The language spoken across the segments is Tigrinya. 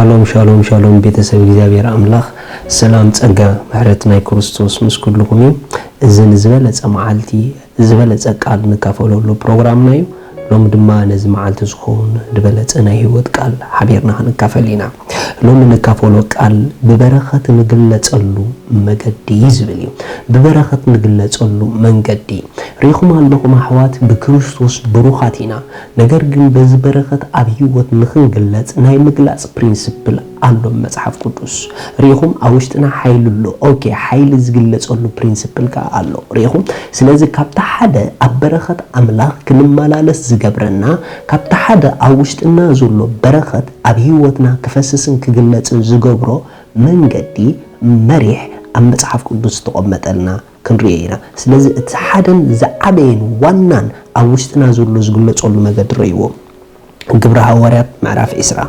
ሻሎም ሻሎም ቤተሰብ እግዚአብሔር አምላክ ሰላም ጸጋ ምሕረት ናይ ክርስቶስ ምስኩልኩም እዝን ዝበለጸ መዓልቲ ዝበለጸ ቃል ንካፈለሉ ፕሮግራም ናዩ ሎም ድማ ነዚ መዓልቲ ዝኾን ዝበለጸ ናይ ህይወት ቃል ሓቢርና ንካፈሊና ሎም ንካፈሎ ቃል በበረኸት ንግለጸሉ መገዲ ዝብል በበረኸት ንግለጸሉ መንገዲ ሪኹም ኣለኹም አሕዋት በክርስቶስ ብሩኻቲና ነገር ግን በዚ በረኸት ኣብ ህይወት ንኽንግለጽ ናይ ምግላጽ ፕሪንሲፕል አሎ መጽሐፍ ቅዱስ ሪኹም አውሽጥና ኃይልሎ ኦኬ ኃይል ዝግለጸሉ ፕሪንሲፕል ካ አሎ ሪኹም ስለዚህ ካብታ ሓደ ኣብ በረኸት አምላኽ ክንመላለስ ዝገብረና ካብታ ሓደ አውሽጥና ዘሎ በረኸት ኣብ ህይወትና ክፈስስን ክግለጽን ዝገብሮ መንገዲ መሪሕ ኣብ መጽሐፍ ቅዱስ ተቀመጠልና ክንሪኢና ስለዚህ እቲ ሓደን ዝዓበየን ዋናን አውሽጥና ዘሎ ዝግለጸሉ መንገዲ ርኢዎ ግብረ ሐዋርያት ምዕራፍ 10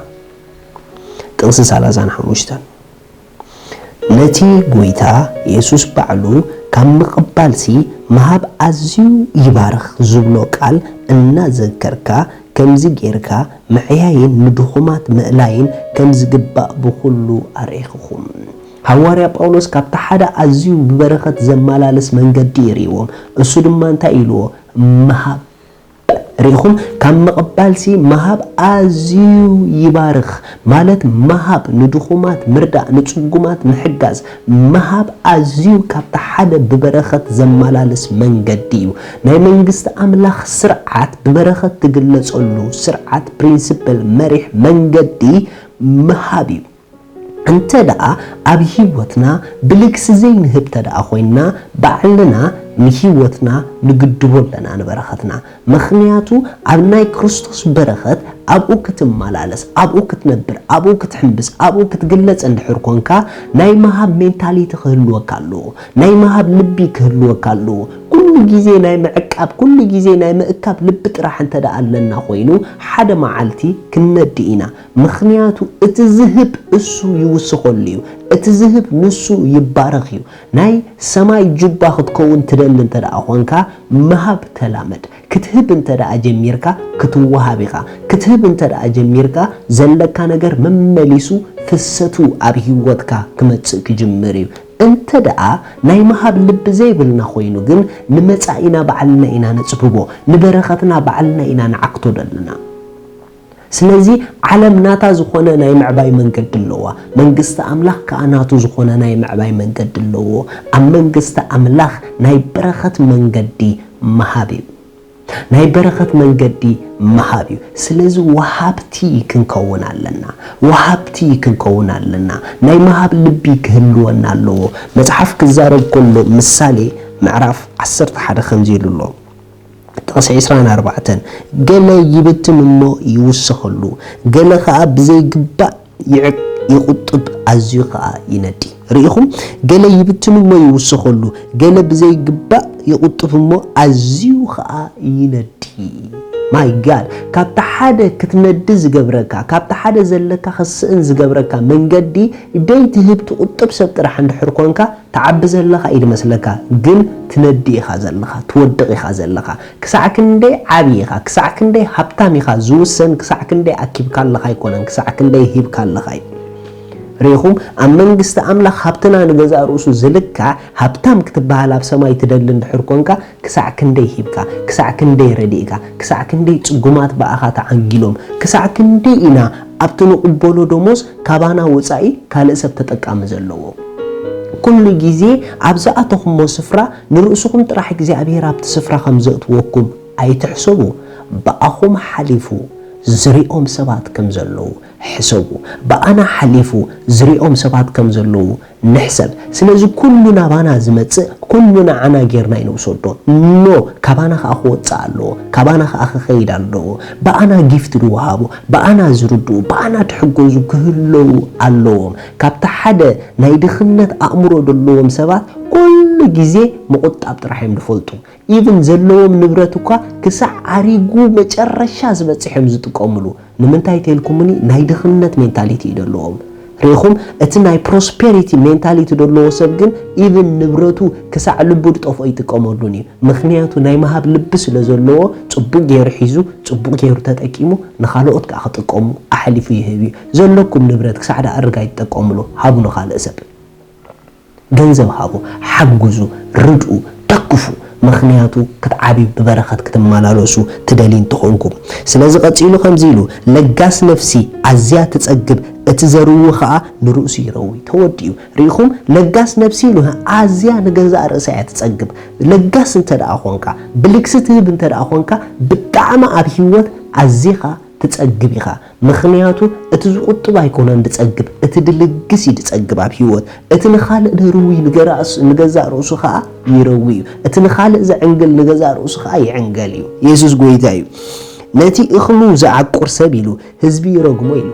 ጥቅስ 35 ነቲ ጎይታ ኢየሱስ ባዕሉ ካብ ምቕባልሲ መሃብ ኣዝዩ ይባርኽ ዝብሎ ቃል እናዘከርካ ከምዚ ጌርካ መዕያይን ንድኹማት ምእላይን ከምዚ ግባእ ብኩሉ ኣርኢኹም ሐዋርያ ጳውሎስ ካብታ ሓደ ኣዝዩ በበረኸት ዘመላለስ መንገዲ ይሪዎም እሱ ድማ እንታይ ኢልዎ መሃብ ሪኹም ካብ መቕባልሲ መሃብ ኣዝዩ ይባርኽ ማለት መሃብ ንድኹማት ምርዳእ ንጽጉማት ምሕጋዝ መሃብ ኣዝዩ ካብታ ሓደ በበረኸት ዘመላለስ መንገዲ እዩ ናይ መንግስቲ አምላኽ ስርዓት በበረኸት ትግለጸሉ ስርዓት ፕሪንሲፕል መሪሕ መንገዲ መሃብ እዩ እንተ ደኣ ኣብ ህይወትና ብልክስ ዘይንህብ ተደኣ ኮይና ባዕልና ንህይወትና ንግድቦለና ንበረኸትና ምኽንያቱ ኣብ ናይ ክርስቶስ በረኸት ኣብኡ ክትመላለስ ኣብኡ ክትነብር ኣብኡ ክትሕንብስ ኣብኡ ክትግለጽ እንድሕር ኮንካ ናይ መሃብ ሜንታሊቲ ክህልወካ ኣለዎ ናይ መሃብ ልቢ ክህልወካ ኣለዎ ኩሉ ግዜ ናይ ምዕቃብ ኩሉ ግዜ ናይ ምእካብ ልቢ ጥራሕ እንተ ደኣ ኣለና ኮይኑ ሓደ መዓልቲ ክንነዲኢና ምኽንያቱ እቲ ዝህብ እሱ ይውስኸሉ እዩ እቲ ዝህብ ንሱ ይባረኽ እዩ ናይ ሰማይ ጅባ ክትከውን ትደሊ እንተ ደኣ ኮንካ መሃብ ተላመድ ክትህብ እንተ ደኣ ጀሚርካ ክትወሃብ ኢኻ ክትህብ እንተ ደኣ ጀሚርካ ዘለካ ነገር መመሊሱ ፍሰቱ ኣብ ህይወትካ ክመጽእ ክጅምር እዩ እንተ ደኣ ናይ መሃብ ልብ ዘይብልና ኮይኑ ግን ንመጻኢና ባዕልና ኢና ነጽብቦ ንበረኸትና ባዕልና ኢና ንዓክቶ ደልና ስለዚህ ዓለም ናታ ዝኾነ ናይ ምዕባይ መንገዲ ኣለዋ መንግስቲ አምላኽ ከኣናቱ ዝኾነ ናይ ምዕባይ መንገዲ ኣለዎ ኣብ መንግስቲ አምላኽ ናይ በረኸት መንገዲ መሃብ እዩ ናይ በረኸት መንገዲ መሃብ እዩ ስለዚህ ወሃብቲ ክንከውን ኣለና ወሃብቲ ክንከውን ኣለና ናይ መሃብ ልቢ ክህልወና ኣለዎ መጽሐፍ ክዛረብ ከሎ ምሳሌ ምዕራፍ 11 ከምዚ ኢሉሎ ጥቅስ 24 ገለ ይብትም እሞ ይውስኸሉ ገለ ከዓ ብዘይግባእ ይቁጥብ ኣዝዩ ከዓ ይነዲ ርኢኹም ገለ ይብትም እሞ ይውስኸሉ ገለ ብዘይግባእ ይቁጥብ እሞ ኣዝዩ ከዓ ይነዲ ማይ ጋድ ካብታ ሓደ ክትነዲ ዝገብረካ ካብታ ሓደ ዘለካ ክስእን ዝገብረካ መንገዲ ደይ ትህብ ትቁጥብ ሰብ ጥራሕ እንድሕር ኮንካ ተዓቢ ዘለካ ይድመስለካ ግን ትነዲ ኢኻ ዘለካ ትወድቕ ኢኻ ዘለካ ክሳዕ ክንደይ ዓብይ ኢኻ ክሳዕ ክንደይ ሃብታም ኢኻ ዝውሰን ክሳዕ ክንደይ ኣኪብካ ኣለካ ኣይኮነን ክሳዕ ክንደይ ሂብካ ኣለካ ሪኹም ኣብ መንግስቲ አምላኽ ሃብትና ንገዛ ርእሱ ዝልካ ሃብታም ክትበሃል ኣብ ሰማይ ትደሊ እንድሕር ኮንካ ክሳዕ ክንደይ ሂብካ ክሳዕ ክንደይ ረዲእካ ክሳዕ ክንደይ ጽጉማት በኣኻ ተዓንጊሎም ክሳዕ ክንደይ ኢና ኣብቲ ንቕበሎ ደሞዝ ካባና ወፃኢ ካልእ ሰብ ተጠቃሚ ዘለዎ ኩሉ ግዜ ኣብ ዝኣተኹሞ ስፍራ ንርእስኹም ጥራሕ እግዚኣብሔር ኣብቲ ስፍራ ከም ዘእትወኩም ኣይትሕሰቡ በኣኹም ሓሊፉ ዝሪኦም ሰባት ከም ዘለዉ ሕሰቡ በኣና ሓሊፉ ዝሪኦም ሰባት ከም ዘለዉ ንሕሰብ ስለዚህ ኩሉ ናባና ዝመጽእ ኩሉ ንዓና ጌርና ይንውሰዶ ኖ ካባና ከዓ ክወፅእ ኣለዎ ካባና ከዓ ክኸይድ ኣለዎ በኣና ጊፍት ዝወሃቡ በኣና ዝርድኡ በኣና ትሕገዙ ክህልው ኣለዎም ካብቲ ሓደ ናይ ድኽነት ኣእምሮ ዘለዎም ሰባት ኩሉ ግዜ መቁጣብ ጥራሕ እዮም ዝፈልጡ ኢቭን ዘለዎም ንብረት እኳ ክሳዕ ዓሪጉ መጨረሻ ዝበጽሕ እዮም ዝጥቀምሉ ንምንታይ ተልኩምኒ ናይ ድኽነት ሜንታሊቲ ይደለዎም ريخم اتناي prosperity mentality دولو سب جن even نبرتو كسع لبود طفو يتقاملوني مخنياتو ناي مهاب لبس لزولو صبو غير حيزو صبو غير تتقيمو نخالوت كاخطقومو احلفو يهبي زولكم نبرت كسع دا ارغا يتقاملو هابو نخال اسب ገንዘብ ሃቡ حجزو ردو تقفو مخنياتو كتعابي ببرخات كتمالالوسو تدلين تخونكم سلازي قصيلو خمزيلو لقاس نفسي عزيا تتصقب اتزرو خا نرؤسي يروي توديو ريخم لقاس نفسي له عزيا نغزا رأسي تتصقب لقاس انت دا اخونكا بلكستهب انت دا اخونكا بتعما اب هيوت عزيخا تتصقب يخا مخنياتو اتزقطب ايكون اندصقب اتدلغس يتصقب اب هيوت اتنخال دروي نغزا رؤسو خا يروي اتنخال اذا عنقل نغزا رؤسو خا يعنقليو يسوس غويتايو نتي اخلو زعقر سبيلو حزبي رغمو يلو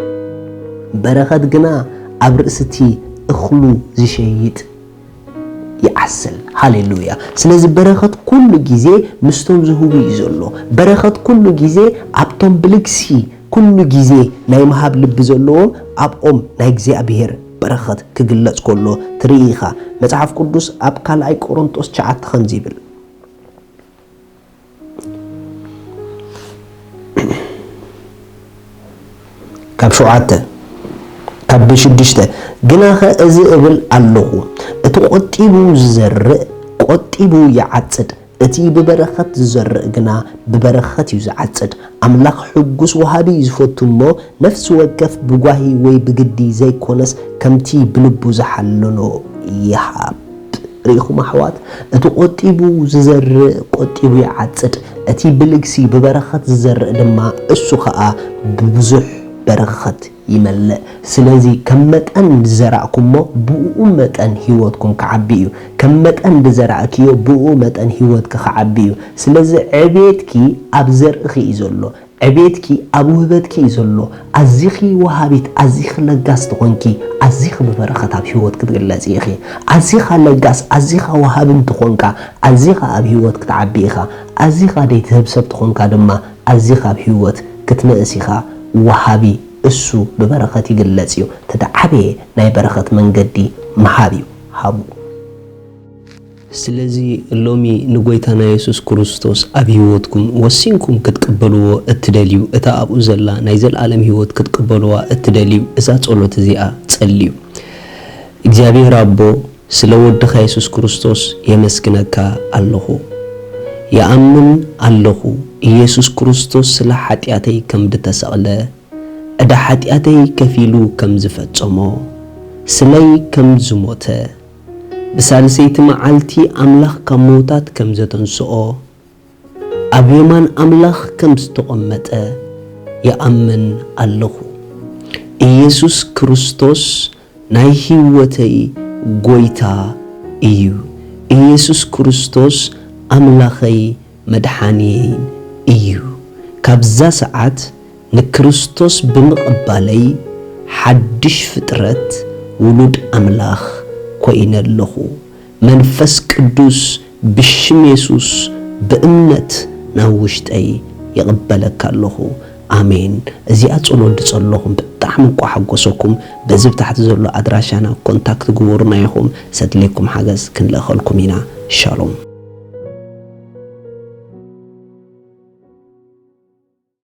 برخت جنا عبرستي اخلو زشيد يعسل هاليلويا سلازي برخت كل جيزي مستوم زهوبي يزولو برخت كل جيزي عبتم بلكسي كل جيزي نايم هاب لبزولو عبقوم نايكزي أبيهر برخت كجلت كله تريخا متعرف قدوس أبكال أي كورنتوس شعات خنزيبل كابشو عاته كبشدشته جناخه ازي ابل الله اتقطيبو زرق قطيبو يعصد اتي ببرخت زرق جنا ببرخت يزعصد املاك حجوس وهابي يفوتمو نفس وقف بغواهي وي بجدي زي كونس كمتي بلبو زحلنو يحاب ريخو محوات اتقطيبو زرق قطيبو يعصد اتي بلكسي ببرخت زرق دما اسو خا ببزح برخت يملأ سلازي كمتن زرعكمو بؤو متن هيوتكم كعبيو كمتن زرعكيو بؤو متن هيوتك كعبيو سلازي عبيتكي أبزر خي يزولو عبيتكي أبوهبتكي يزولو أزيخي وهابيت أزيخ لقاس تخونكي أزيخ ببرخت أب هيوتك تقلازي خي أزيخ لقاس أزيخ وهابن تخونكا أزيخ أب هيوتك تعبيخا أزيخ دي تهبسب تخونكا دما أزيخ أب هيوت كتنأسيخا وهابي اسو ببرخت يقلصيو تدعبي ناي برخت منقدي محابيو هابو سلازي اللومي نغويتانا يسوس كريستوس اب هيوتكم وسينكم كتقبلوا اتدليو اتا ابو زلا ناي زل عالم هيوت كتقبلوا اتدليو اذا ጸሎት እዚኣ ጸልዩ እግዚአብሔር አቦ ስለወደኸ ኢየሱስ ክርስቶስ የመስግነካ አለሁ ያአምን አለሁ ኢየሱስ ክርስቶስ ስለ ኃጢአቴ ከምድተሰቅለ أدا حتياتي كفيلو كم زفتشمو سلي كم زموته بسالسيت معالتي أملاخ كموتات كم زتنسؤو أبيمان أملاخ كم استقمته يأمن الله إيسوس كريستوس ناي هيوتي غويتا إيو إيسوس كريستوس أملاخي مدحانيين إيو كابزا ساعات نكريستوس بمقبالي حدش فترت ولود أملاخ كوين اللهو منفس قدوس بشم يسوس بأمنت ناوشت أي يقبلك اللهو آمين ازي أتصلوا لتصلوهم بتحمقوا حقوسكم بزيب تحت زولو أدراشانا كونتاكت قورنا يخوم سدليكم حاجز كن لأخلكم هنا شالوم